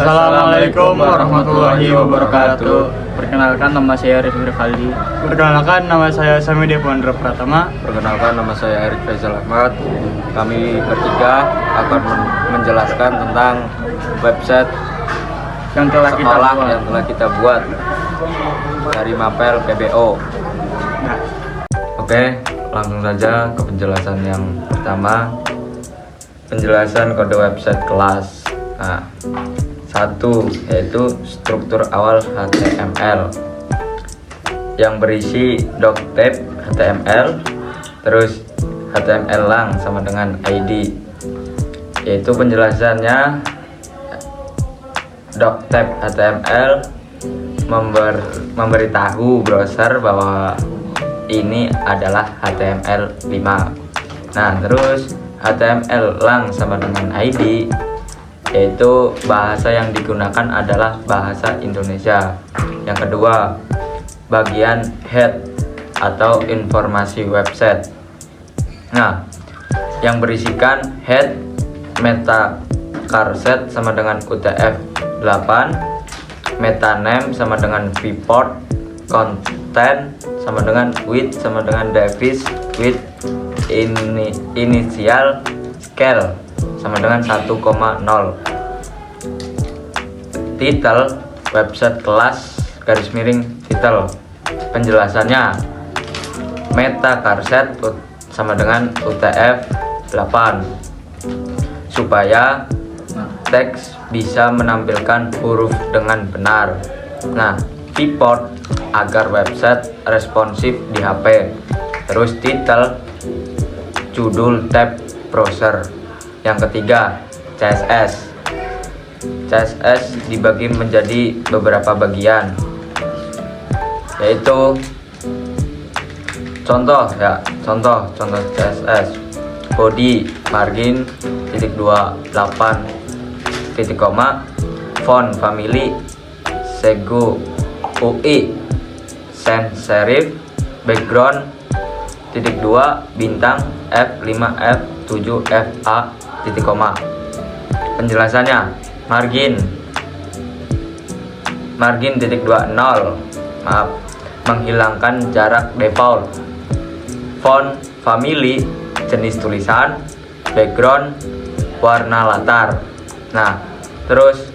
Assalamualaikum warahmatullahi wabarakatuh. Perkenalkan, nama saya Rifki Rivaldi. Perkenalkan, nama saya Sami Devondra Pratama. Perkenalkan, nama saya Erik Faisal Ahmad. Kami bertiga akan menjelaskan tentang website Yang telah kita sekolah buat. yang telah kita buat dari Mapel PBO. Nah, Oke, langsung saja ke penjelasan yang pertama. Penjelasan kode website kelas. Nah, satu yaitu struktur awal HTML yang berisi doctype HTML, terus HTML lang sama dengan ID. Yaitu penjelasannya, doctype HTML memberitahu browser bahwa ini adalah HTML5. Nah, terus HTML lang sama dengan ID, yaitu bahasa yang digunakan adalah bahasa Indonesia. Yang kedua, bagian head atau informasi website. Nah, yang berisikan head meta charset sama dengan UTF-8, meta name sama dengan viewport, content sama dengan width sama dengan device width, initial scale sama dengan 1,0. Title website kelas garis miring title. Penjelasannya, meta charset sama dengan UTF-8 supaya teks bisa menampilkan huruf dengan benar. Nah, viewport agar website responsif di HP. Terus title, judul tab browser. Yang ketiga, CSS. CSS dibagi menjadi beberapa bagian, yaitu contoh CSS. Body margin titik 28 titik koma, font family Sego UI, sans serif, background titik 2 bintang F5 F7 FA titik koma. Penjelasannya, margin titik 20 menghilangkan jarak default. Font family jenis tulisan, background warna latar. Nah, terus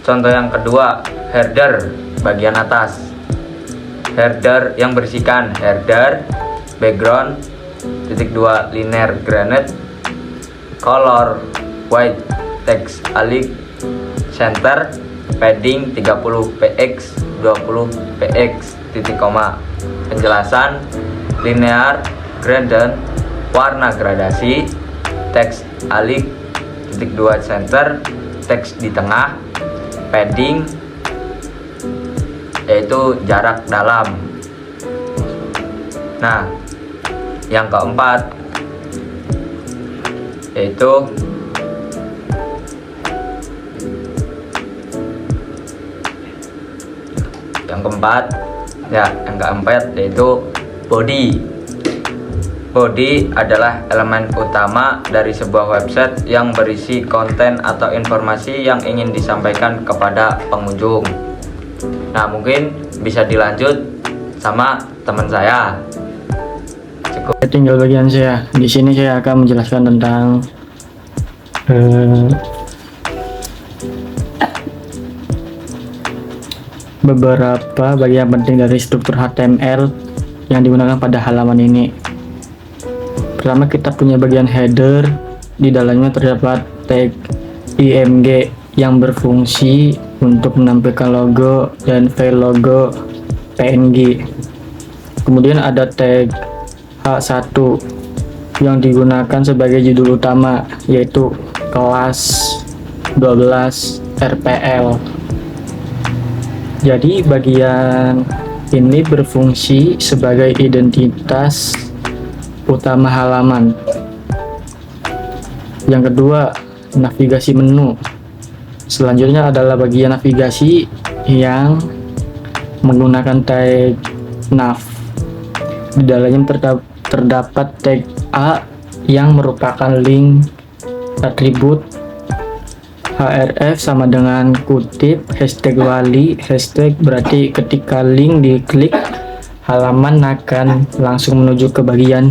contoh yang kedua, header bagian atas. Header yang berisikan header, background titik 2 linear granite, color white, text aligned, center, padding 30 px 20 px titik koma. Penjelasan, linear gradient warna gradasi, text aligned titik 2 center, teks di tengah, padding yaitu jarak dalam. Nah, yang keempat yaitu yang keempat yaitu body. Body adalah elemen utama dari sebuah website yang berisi konten atau informasi yang ingin disampaikan kepada pengunjung. Nah, mungkin bisa dilanjut sama teman saya. Cukup. Tinggal bagian saya. Di sini saya akan menjelaskan tentang beberapa bagian penting dari struktur HTML yang digunakan pada halaman ini. Pertama, kita punya bagian header. Di dalamnya terdapat tag img yang berfungsi untuk menampilkan logo dan file logo PNG. Kemudian ada tag H1 yang digunakan sebagai judul utama, yaitu kelas 12 RPL. Jadi bagian ini berfungsi sebagai identitas utama halaman. Yang kedua, navigasi menu. Selanjutnya adalah bagian navigasi yang menggunakan tag nav. Di dalamnya terdapat tag A yang merupakan link atribut href sama dengan kutip, hashtag wali, hashtag berarti ketika link diklik halaman akan langsung menuju ke bagian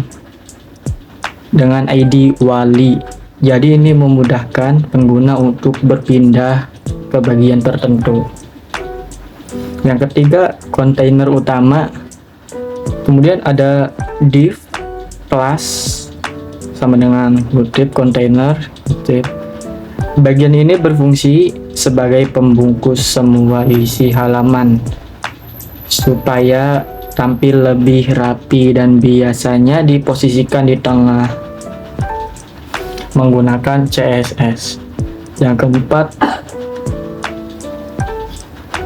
dengan ID wali. Jadi ini memudahkan pengguna untuk berpindah ke bagian tertentu. Yang ketiga, kontainer utama. Kemudian ada div plus sama dengan kutip kontainer kutip. Bagian ini berfungsi sebagai pembungkus semua isi halaman supaya tampil lebih rapi dan biasanya diposisikan di tengah menggunakan CSS. Yang keempat,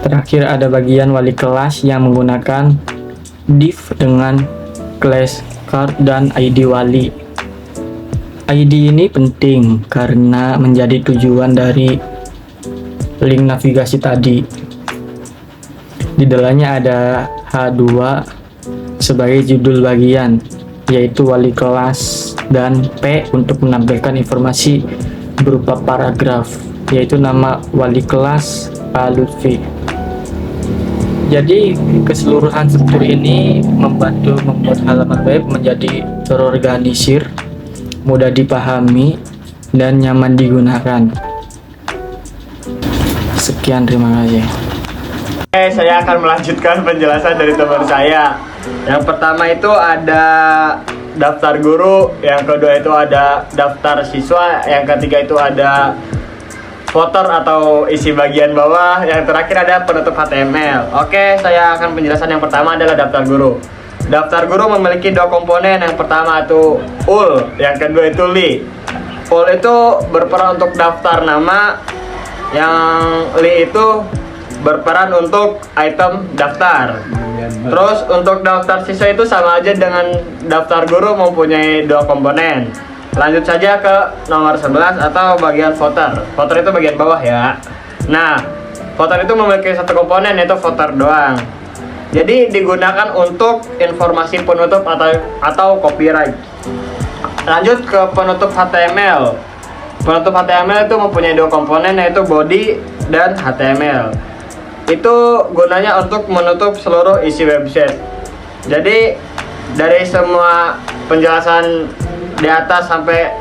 terakhir ada bagian wali kelas yang menggunakan div dengan class card dan ID wali. ID ini penting karena menjadi tujuan dari link navigasi tadi. Di dalamnya ada H2 sebagai judul bagian, yaitu wali kelas, dan P untuk menampilkan informasi berupa paragraf, yaitu nama wali kelas Pak Lutfi. Jadi keseluruhan struktur ini membantu membuat halaman web menjadi terorganisir, mudah dipahami, dan nyaman digunakan. Sekian, terima kasih. Oke, saya akan melanjutkan penjelasan dari teman saya. Yang pertama itu ada daftar guru, yang kedua itu ada daftar siswa, yang ketiga itu ada footer atau isi bagian bawah, yang terakhir ada penutup HTML. Oke, saya akan penjelasan yang pertama adalah daftar guru. Daftar guru memiliki dua komponen, yang pertama itu ul, yang kedua itu li. Ul itu berperan untuk daftar nama, yang li itu berperan untuk item daftar. Terus untuk daftar siswa itu sama aja dengan daftar guru, mempunyai dua komponen. Lanjut saja ke nomor 11 atau bagian footer. Footer itu bagian bawah ya. Nah, footer itu memiliki satu komponen, yaitu footer doang. Jadi digunakan untuk informasi penutup atau copyright. Lanjut ke penutup HTML. Penutup HTML itu mempunyai dua komponen, yaitu body dan HTML. Itu gunanya untuk menutup seluruh isi website. Jadi dari semua penjelasan di atas sampai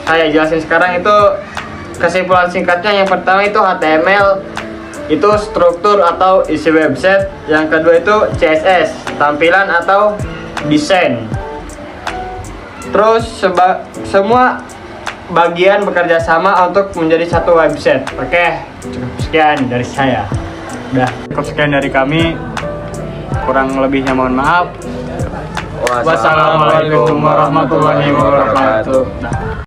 saya jelasin sekarang itu kesimpulan singkatnya, yang pertama itu HTML itu struktur atau isi website, yang kedua itu CSS tampilan atau desain. Terus semua bagian bekerja sama untuk menjadi satu website. Oke, cukup sekian dari saya. Udah cukup sekian dari kami, kurang lebihnya mohon maaf. Wassalamualaikum warahmatullahi wabarakatuh.